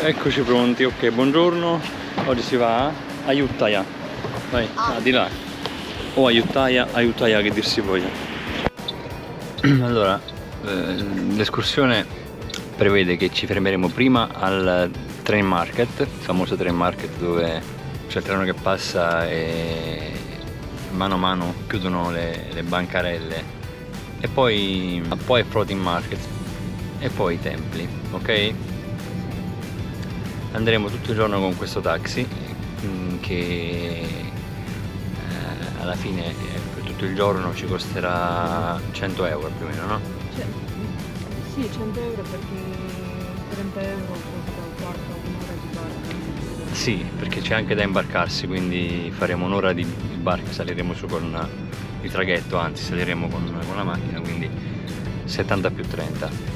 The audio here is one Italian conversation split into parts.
Eccoci pronti, ok, buongiorno. Oggi si va a Ayutthaya. Vai, di là. O Ayutthaya che dir si voglia. Allora, l'escursione prevede che ci fermeremo prima al train market, il famoso train market dove c'è il treno che passa e mano a mano chiudono le bancarelle, e poi floating market e poi i templi, ok? Andremo tutto il giorno con questo taxi che alla fine per tutto il giorno ci costerà 100 euro più o meno, no? Sì, 100 euro perché 30 euro costa un quarto, un'ora di barca. Sì, perché c'è anche da imbarcarsi, quindi faremo un'ora di barca, saliremo su con il traghetto, anzi saliremo con la macchina, quindi 70 più 30.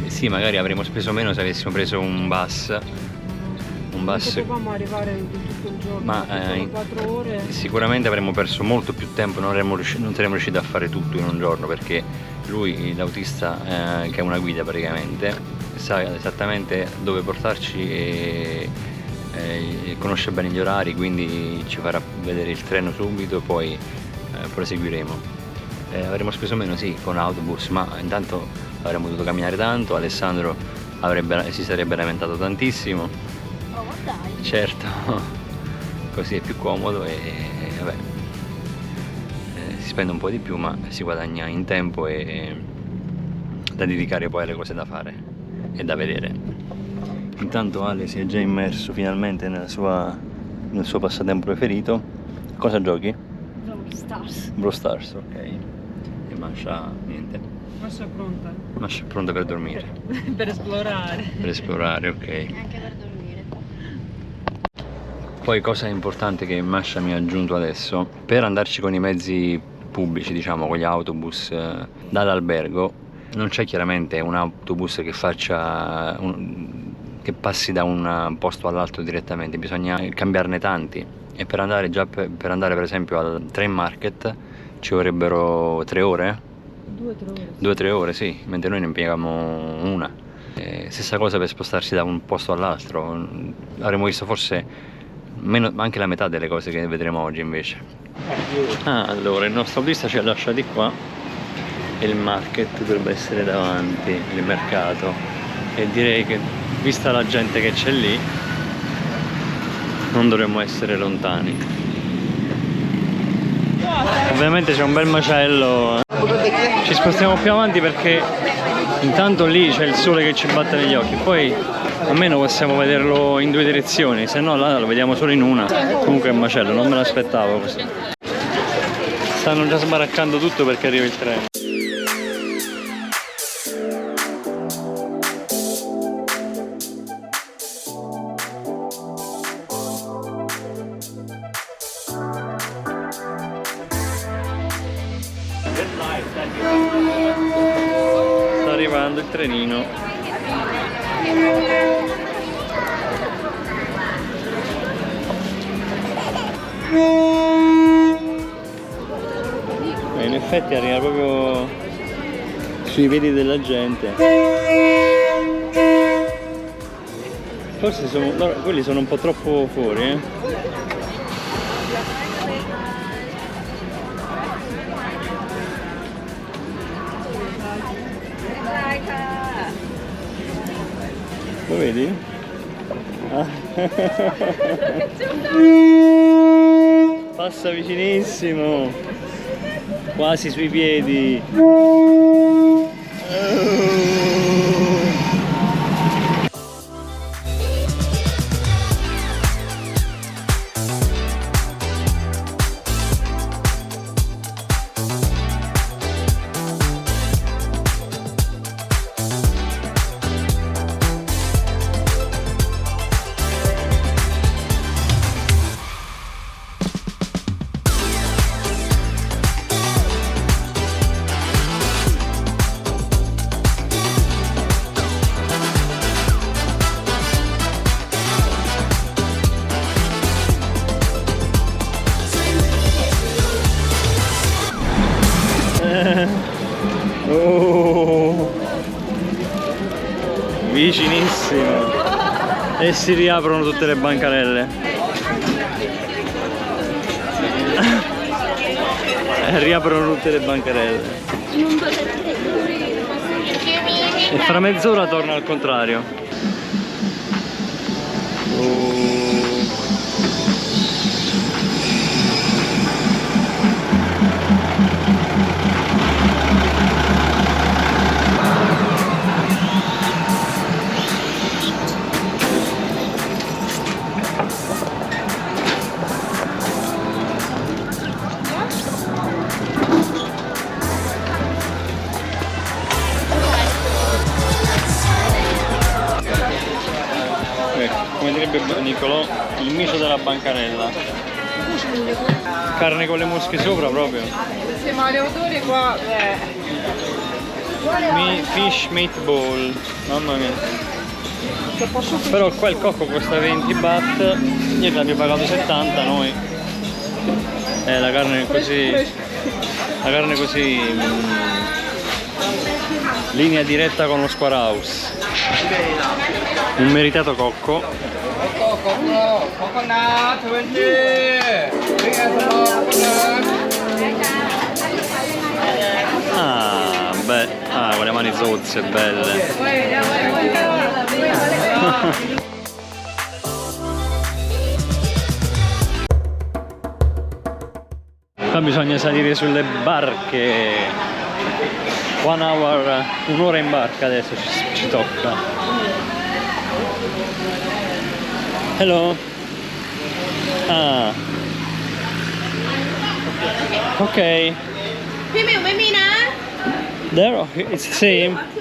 Sì, magari avremmo speso meno se avessimo preso un bus. Non potevamo arrivare in tutto il giorno, ma sono 4 ore. Sicuramente avremmo perso molto più tempo, non saremmo riusciti a fare tutto in un giorno, perché lui, l'autista, che è una guida praticamente, sa esattamente dove portarci e conosce bene gli orari, quindi ci farà vedere il treno subito e poi proseguiremo. Avremmo speso meno, sì, con autobus, ma intanto avremmo dovuto camminare tanto. Alessandro si sarebbe lamentato tantissimo. Oh, dai! Certo, così è più comodo e vabbè, si spende un po' di più, ma si guadagna in tempo e da dedicare poi alle cose da fare e da vedere. Intanto Ale si è già immerso finalmente nel suo passatempo preferito. Cosa giochi? Brawl Stars, ok. E Masha niente. Masha è pronta. Masha è pronta per dormire. Per esplorare. Per esplorare, ok. Anche per dormire. Poi cosa importante che Masha mi ha aggiunto adesso, per andarci con i mezzi pubblici, diciamo con gli autobus dall'albergo, non c'è chiaramente un autobus che che passi da un posto all'altro direttamente, bisogna cambiarne tanti, e per andare per esempio al train market ci vorrebbero 3 ore? 2 o 3 ore. 2 o 3 ore, sì, mentre noi ne impieghiamo una. Stessa cosa per spostarsi da un posto all'altro, avremmo visto forse anche la metà delle cose che vedremo oggi invece. Allora, il nostro autista ci ha lasciati qua e il market dovrebbe essere davanti, il mercato, e direi che vista la gente che c'è lì non dovremmo essere lontani. Ovviamente c'è un bel macello, ci spostiamo più avanti perché intanto lì c'è il sole che ci batte negli occhi, poi almeno possiamo vederlo in 2 direzioni, se no là lo vediamo solo in una. Comunque è un macello, non me l'aspettavo così. Stanno già sbaraccando tutto perché arriva il treno. Sta arrivando il trenino. In effetti arriva proprio sui piedi della gente. Forse quelli sono un po' troppo fuori, Lo vedi? Passa vicinissimo, quasi sui piedi. Oh, vicinissimo. E si riaprono tutte le bancarelle. Riaprono tutte le bancarelle. E fra mezz'ora torna al contrario. Come direbbe Nicolò, il micio della bancarella. Carne con le mosche sopra proprio. Sì, ma le odori qua... Fish meatball, mamma mia. Però qua il cocco costa 20 baht, io ne abbiamo pagato 70 noi. La carne è così. La carne è così. Linea diretta con lo Square House. Un meritato cocco. Ah, beh, con le mani zozze, belle. Qua bisogna salire sulle barche. Un'ora in barca adesso ci tocca. Hello. Ah. Ok. There, it's the same.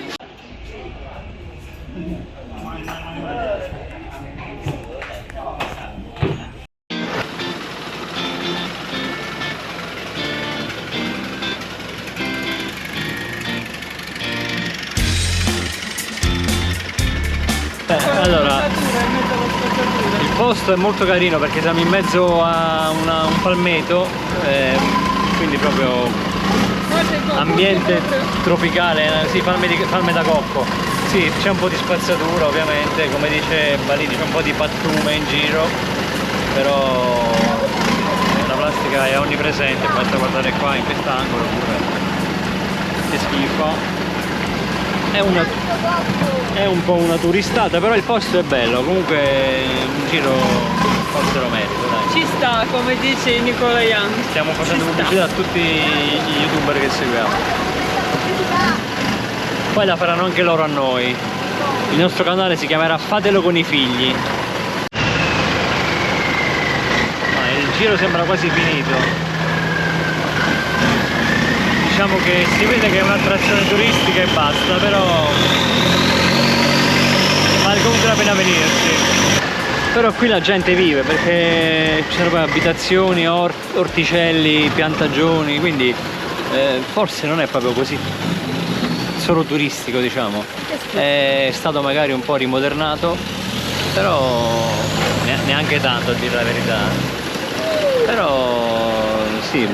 Allora, il posto è molto carino perché siamo in mezzo a un palmeto, quindi proprio ambiente tropicale, sì, palme da cocco. Sì, c'è un po' di spazzatura ovviamente, come dice Balini, c'è un po' di pattume in giro, però la plastica è onnipresente, basta guardare qua in quest'angolo pure. Che schifo. È un po' una turistata, però il posto è bello, comunque un giro forse lo merito, dai. Ci sta, come dice Nicola Young. Stiamo facendo pubblicità a tutti gli youtuber che seguiamo. Poi la faranno anche loro a noi. Il nostro canale si chiamerà Fatelo con i figli. Ma il giro sembra quasi finito. Diciamo che si vede che è un'attrazione turistica e basta, però vale comunque la pena venirci. Però qui la gente vive perché ci sono poi abitazioni, orticelli, piantagioni, quindi forse non è proprio così solo turistico, diciamo. È stato magari un po' rimodernato, però neanche tanto, a dire la verità. Però sì.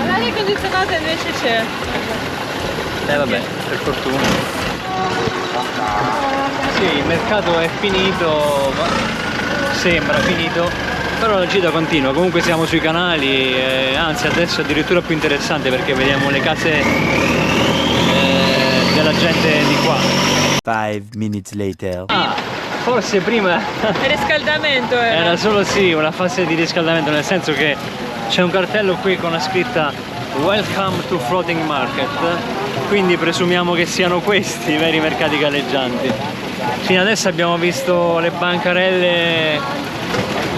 L'aria condizionata invece c'è. Vabbè, per fortuna. Sì, il mercato è finito, sembra finito, però la gita continua. Comunque siamo sui canali, anzi adesso è addirittura più interessante perché vediamo le case della gente di qua. 5 minutes later. Forse prima Il riscaldamento era solo sì, una fase di riscaldamento, nel senso che c'è un cartello qui con la scritta Welcome to Floating Market, quindi presumiamo che siano questi i veri mercati galleggianti. Fino adesso abbiamo visto le bancarelle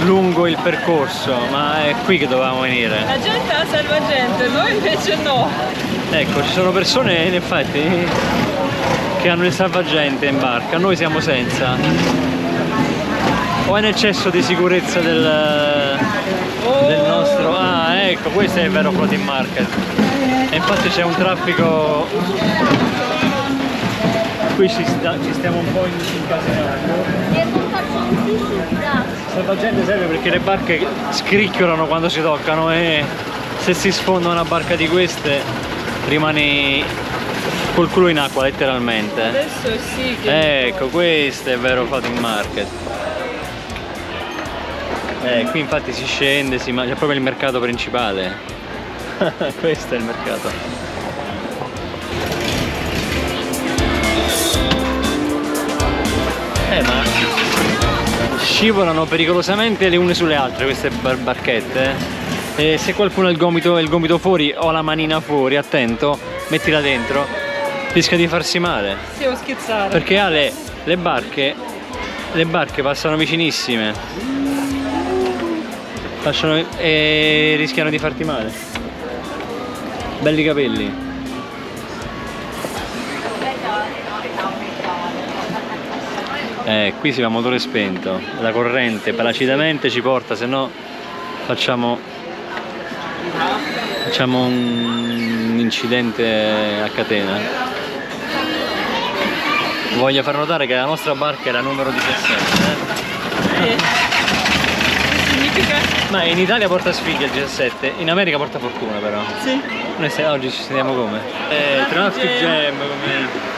lungo il percorso, ma è qui che dovevamo venire. La gente ha salvagente, noi invece no. Ecco, ci sono persone in effetti che hanno il salvagente in barca, noi siamo senza. O è un eccesso di sicurezza del nostro... Ah, ecco, questo è il vero floating market. E infatti c'è un traffico... Qui ci stiamo un po' incasinando. Salvagente serve perché le barche scricchiolano quando si toccano e se si sfonda una barca di queste rimani col culo in acqua letteralmente. Adesso sì che... Ecco, questo è il vero floating market. Qui infatti si scende, si mangia, c'è proprio il mercato principale. Questo è il mercato. Ma scivolano pericolosamente le une sulle altre queste barchette. E se qualcuno ha il gomito fuori o la manina fuori, attento, mettila dentro, rischia di farsi male. Sì, devo schizzare. Perché ha le barche passano vicinissime. E rischiano di farti male. Belli capelli. Qui si va a motore spento, la corrente placidamente ci porta, se no facciamo un incidente a catena. Voglio far notare che la nostra barca è la numero 17. Che significa? Ma in Italia porta sfiga il 17, in America porta fortuna però. Sì. Noi oggi ci sentiamo come? Traffic jam come...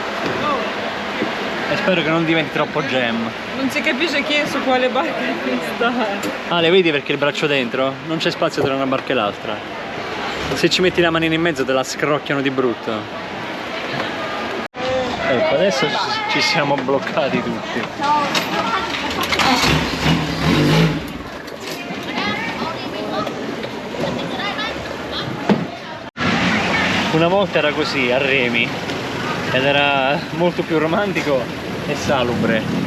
E spero che non diventi troppo jam. Non si capisce chi è su quale barca sta. Ah, le vedi perché il braccio dentro? Non c'è spazio tra una barca e l'altra. Se ci metti la manina in mezzo te la scrocchiano di brutto. Ecco, adesso ci siamo bloccati tutti. Una volta era così, a remi, ed era molto più romantico e salubre.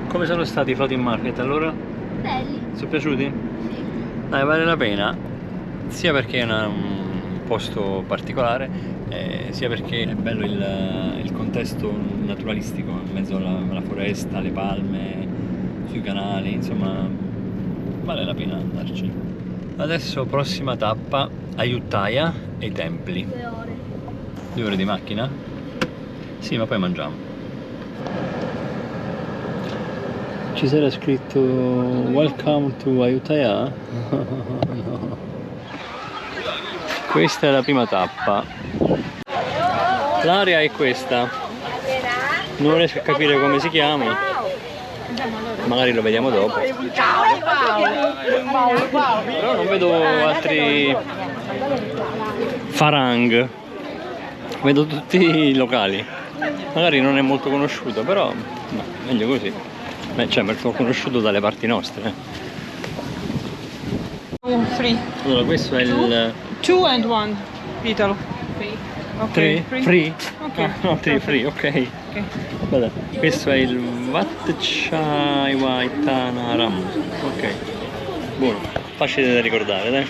Come sono stati i floating market allora? Belli. Sono piaciuti? Sì. Dai, vale la pena, sia perché è un posto particolare, sia perché è bello il contesto naturalistico, in mezzo alla foresta, alle palme, sui canali, insomma, vale la pena andarci. Adesso prossima tappa, Ayutthaya e i templi. 2 ore. 2 ore di macchina? Sì, ma poi mangiamo. Ci sarà scritto Welcome to Ayutthaya? No. Questa è la prima tappa. L'area è questa. Non riesco a capire come si chiama. Magari lo vediamo dopo. Però non vedo altri farang. Vedo tutti i locali. Magari non è molto conosciuto, però no, meglio così. Cioè, me lo conosciuto dalle parti nostre. 3. Allora, questo è il 2 and 1. Italo. Ok. 3? Free? Ok. Ah, no, 3 free, ok. Ok. Guarda, questo è il Wat Chai Waitanaram. Ok. Buono, facile da ricordare, dai.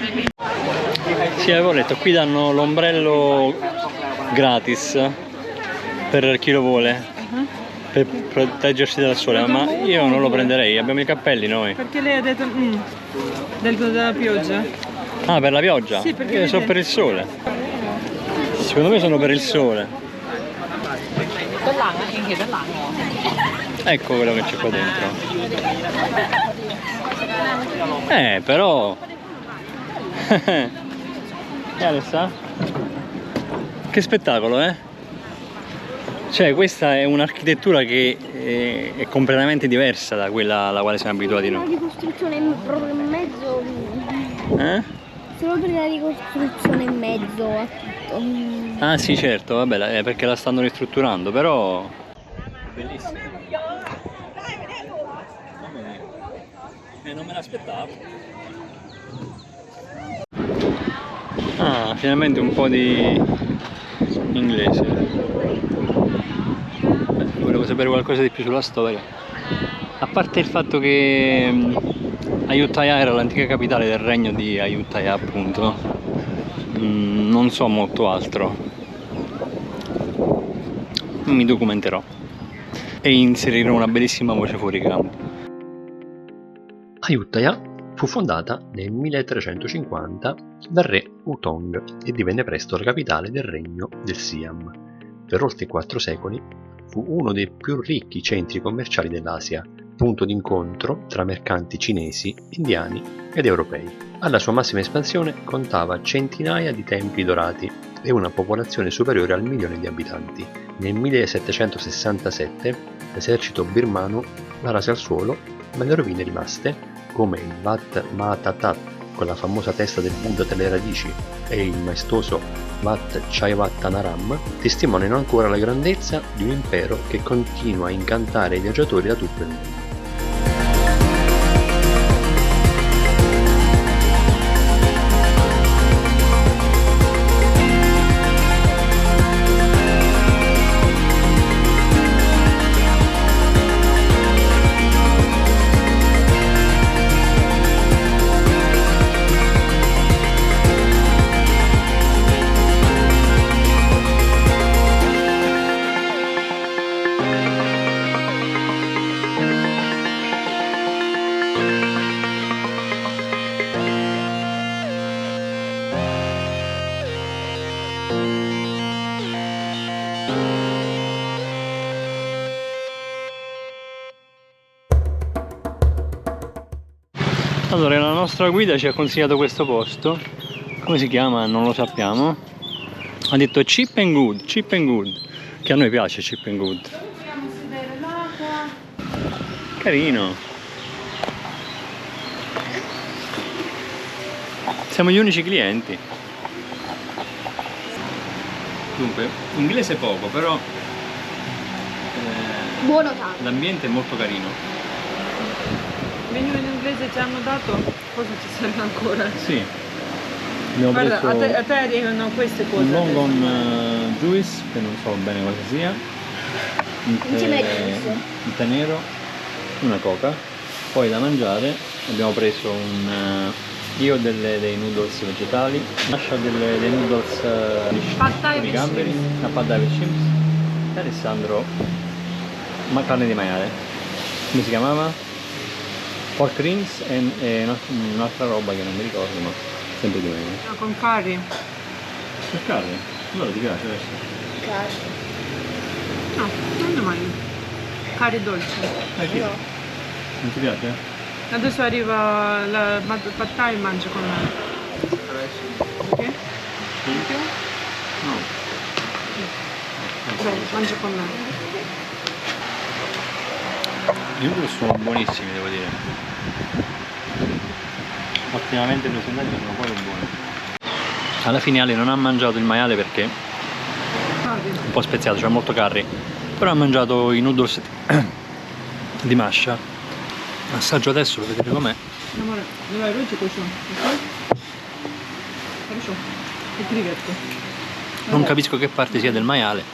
Sì, avevo letto, qui danno l'ombrello gratis per chi lo vuole. Per proteggersi dal sole, ma io non lo prenderei, abbiamo i cappelli noi. Perché lei ha detto della pioggia? Ah, per la pioggia? Sì, perché io sono per il sole. Secondo me sono per il sole. Ecco quello che c'è qua dentro. Però Alessa? Che spettacolo, eh? Cioè, questa è un'architettura che è completamente diversa da quella alla quale siamo abituati Una noi. ricostruzione proprio in mezzo. Solo per la ricostruzione in mezzo a tutto. Ah sì, certo, vabbè, perché la stanno ristrutturando, però... Bellissimo. Non me l'aspettavo. Ah, finalmente un po' di inglese. Volevo sapere qualcosa di più sulla storia. A parte il fatto che Ayutthaya era l'antica capitale del regno di Ayutthaya, appunto, non so molto altro. Mi documenterò e inserirò una bellissima voce fuori campo. Ayutthaya fu fondata nel 1350 dal re Wutong e divenne presto la capitale del regno del Siam. Per oltre 4 secoli fu uno dei più ricchi centri commerciali dell'Asia, punto d'incontro tra mercanti cinesi, indiani ed europei. Alla sua massima espansione contava centinaia di templi dorati e una popolazione superiore al 1.000.000 di abitanti. Nel 1767 l'esercito birmano la rase al suolo, ma le rovine rimaste, come il Wat Mahathat con la famosa testa del Buddha delle radici e il maestoso Wat Chaivatthanaram, testimoniano ancora la grandezza di un impero che continua a incantare i viaggiatori da tutto il mondo. Allora, la nostra guida ci ha consigliato questo posto, come si chiama? Non lo sappiamo. Ha detto cheap and good, che a noi piace cheap and good. Vogliamo sedere l'acqua. Carino. Siamo gli unici clienti. Dunque, inglese poco, però Buono tanto. l'ambiente è molto carino. Menu in inglese ci hanno dato, cosa ci serve ancora? Sì. Abbiamo Guarda, preso a te arrivano queste cose. un longon adesso. juice, che non so bene cosa sia, Insieme al juice. un tè nero, una coca. Poi da mangiare abbiamo preso io dei noodles vegetali, Masha dei noodles Pad thai con i with gamberi, shrimps. una pad thai with shrimps, e Alessandro carne di maiale. Come si chiamava? Pork rings e un'altra roba che non mi ricordo, ma sempre di meno. No, con curry. Per carne? Allora ti piace adesso? No, non è male. Curry dolce. Sì. No. Non ti piace? Adesso arriva la pad thai, mangia con me. Ok? No. Dai, mangia con me. I noodles sono buonissimi, devo dire. Ottimamente presentati, sono proprio buoni. Alla fine Ale non ha mangiato il maiale perché Curry. un po' speziato, c'è molto curry, però ha mangiato i noodles di Masha. Assaggio adesso, lo vedete com'è. Amore, давай ручку еще. Хорошо. И креветку. Non capisco che parte sia del maiale.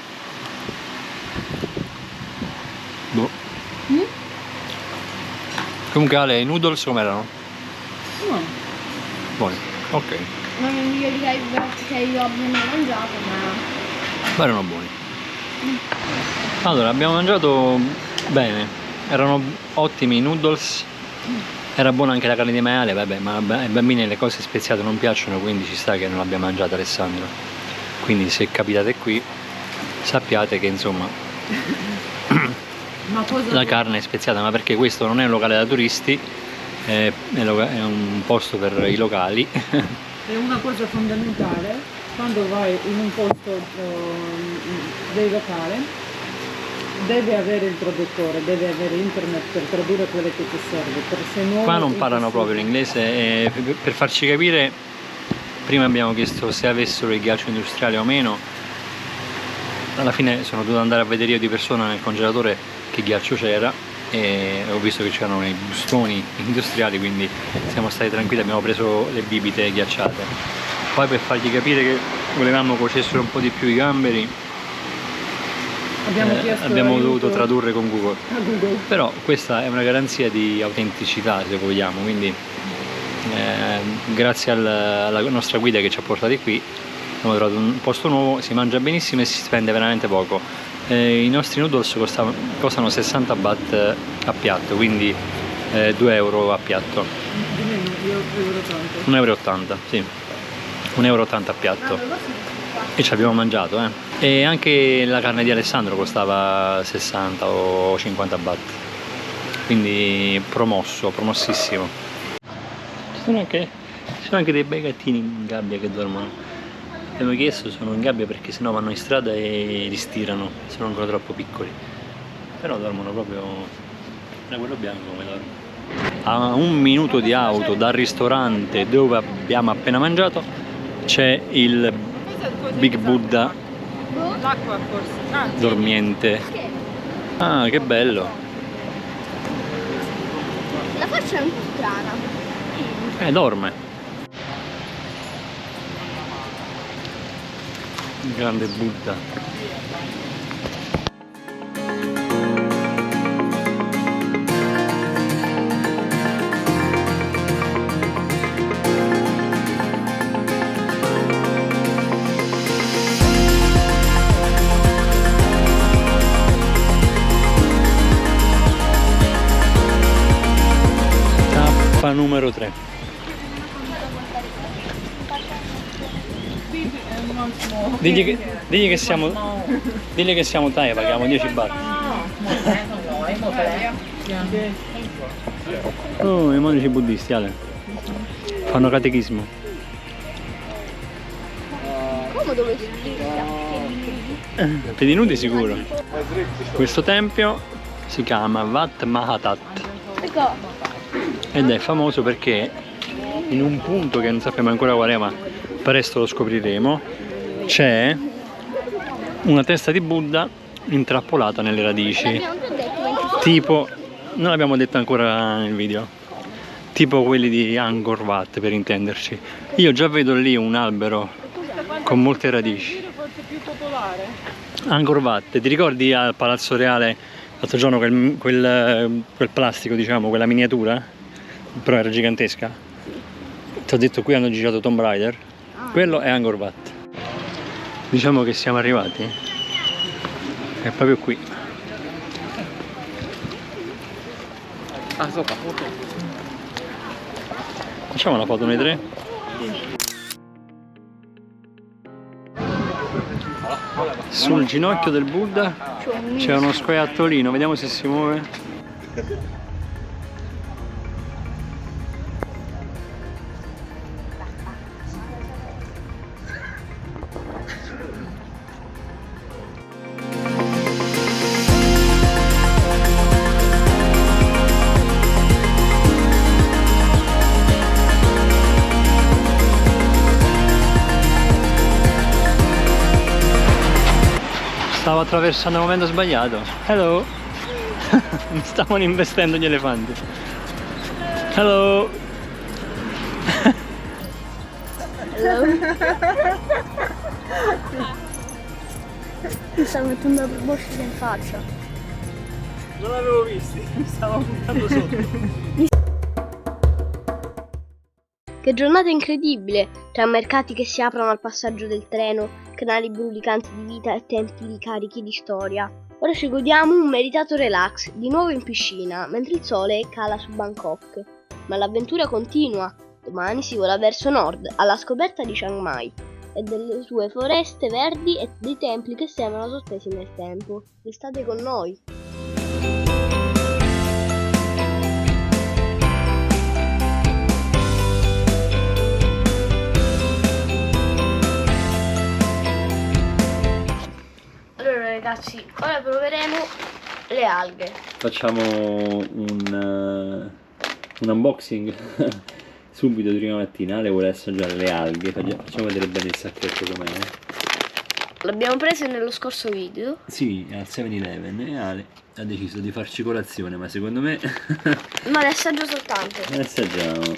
Boh. Comunque Ale, i noodles com'erano? Buono. Buoni. Ok. Non è il migliore che io abbia mai mangiato, ma Ma erano buoni. Allora, abbiamo mangiato bene, erano ottimi i noodles, era buona anche la carne di maiale, vabbè, ma ai bambini le cose speziate non piacciono, quindi ci sta che non l'abbia mangiata Alessandro. Quindi se capitate qui, sappiate che insomma Ma cosa la carne è speziata, ma perché questo non è un locale da turisti, è un posto per i locali. è una cosa fondamentale quando vai in un posto dei locali, devi avere il traduttore, devi avere internet per tradurre quello che ti serve. Se no Qua non parlano proprio l'inglese e per farci capire, prima abbiamo chiesto se avessero il ghiaccio industriale o meno. Alla fine sono dovuto andare a vedere io di persona nel congelatore che ghiaccio c'era e ho visto che c'erano i bustoni industriali, quindi siamo stati tranquilli, abbiamo preso le bibite ghiacciate. Poi per fargli capire che volevamo cuocessero un po' di più i gamberi, abbiamo dovuto tradurre con Google. a Google. Però questa è una garanzia di autenticità, se vogliamo, quindi grazie alla nostra guida che ci ha portati qui abbiamo trovato un posto nuovo, si mangia benissimo e si spende veramente poco. I nostri noodles costano 60 baht a piatto, quindi 2 euro a piatto. Di meno, io euro tanto. 1,80 euro, sì. 1,80 euro a piatto. E ci abbiamo mangiato, E anche la carne di Alessandro costava 60 o 50 baht. Quindi promossissimo. Ci sono anche dei bei gattini in gabbia che dormono. Abbiamo chiesto, sono in gabbia perché sennò vanno in strada e li stirano, sono ancora troppo piccoli. Però dormono proprio da quello bianco come dormono. A 1 minuto di auto dal ristorante dove abbiamo appena mangiato c'è il Big Buddha L'acqua forse. dormiente. Ah, che bello! La faccia è un po' strana. Dorme. Il grande Buddha. Tappa numero 3. Digli che siamo Thai, paghiamo 10 baht. Oh, i monaci buddisti, Ale. Fanno catechismo. Come dove si Piedi nudi sicuro. Questo tempio si chiama Wat Mahatat Ecco. ed è famoso perché in un punto che non sappiamo ancora qual è, ma presto lo scopriremo, c'è una testa di Buddha intrappolata nelle radici. L'abbiamo già detto. Tipo, non l'abbiamo detto ancora nel video, tipo quelli di Angkor Wat, per intenderci. Io già vedo lì un albero con molte radici. Forse più popolare. Angkor Wat, ti ricordi al Palazzo Reale l'altro giorno quel plastico, diciamo, quella miniatura? Però era gigantesca. Ti ho detto qui hanno girato Tomb Raider. Quello è Angkor Wat. Diciamo che siamo arrivati. È proprio qui. Facciamo una foto noi tre? Sul ginocchio del Buddha c'è uno scoiattolino, vediamo se si muove. Stavo attraversando il momento sbagliato. Hello! Mi stavano investendo gli elefanti. Hello! Mi stanno mettendo una boscia in faccia. Non l'avevo visti, mi stavo puntando sotto. Che giornata incredibile! Tra mercati che si aprono al passaggio del treno, canali brulicanti di vita e templi carichi di storia. Ora ci godiamo un meritato relax, di nuovo in piscina, mentre il sole cala su Bangkok. Ma l'avventura continua. Domani si vola verso nord, alla scoperta di Chiang Mai e delle sue foreste verdi e dei templi che sembrano sospesi nel tempo. Restate con noi! Allora ragazzi, ora proveremo le alghe. Facciamo un unboxing subito di prima mattina. Ale vuole assaggiare le alghe. Facciamo vedere bene il sacchetto com'è. L'abbiamo preso nello scorso video. Sì, al 7-Eleven e Ale ha deciso di farci colazione, ma secondo me Ma le assaggio soltanto. le assaggiamo.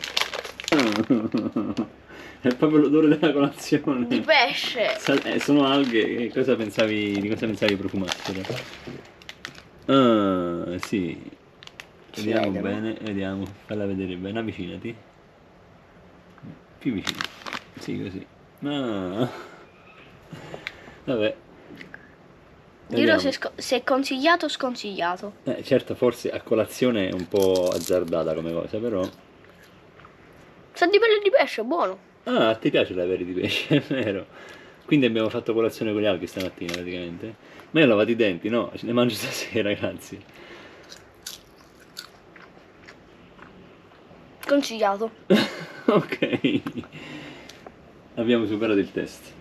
È proprio l'odore della colazione. Di pesce. Sono alghe, di cosa pensavi profumassero? Ah, sì. Vediamo bene, vediamo. Falla vedere bene, avvicinati. Più vicino. Sì, così. Ah. Vabbè. Dirò Vediamo. se è consigliato o sconsigliato. Certo, forse a colazione è un po' azzardata come cosa, però... Sa di pelle di pesce, buono. Ah, a te piace la pelle di pesce, è vero. Quindi abbiamo fatto colazione con gli alghi stamattina praticamente. Ma io ho lavato i denti, no? Ce ne mangio stasera, ragazzi. Consigliato. Ok. Abbiamo superato il test.